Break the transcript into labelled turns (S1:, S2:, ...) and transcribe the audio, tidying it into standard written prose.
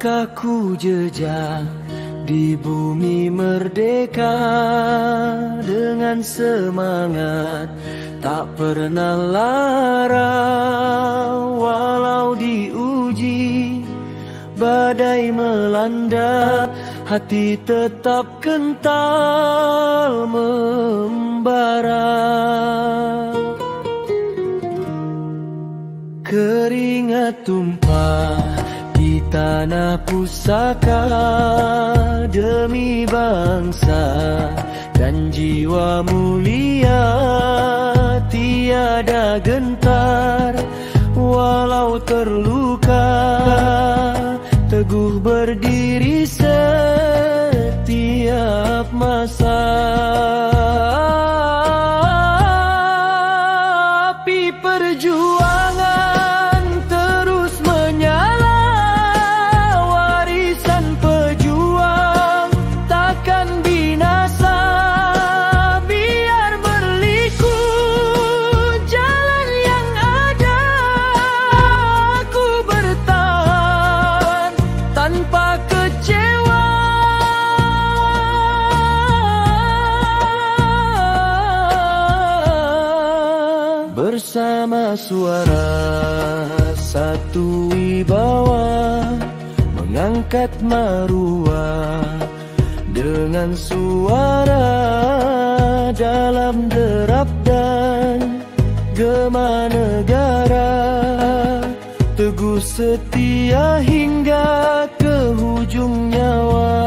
S1: langkahku jejak di bumi merdeka dengan semangat tak pernah lara. Walau diuji badai melanda, hati tetap kental membara. Keringat tumpah di tanah pusaka demi bangsa dan jiwa mulia. Tiada gentar walau terluka, teguh berdiri setiap masa. Api perjuangan terus menyala, warisan pejuang takkan binasa. Biar berliku jalan yang ada, aku bertahan tanpa kecewa. Bersama suara satu wibawa, mengangkat maruah dengan suara dalam derap dan gema negara. Teguh setia hingga ke hujung nyawa.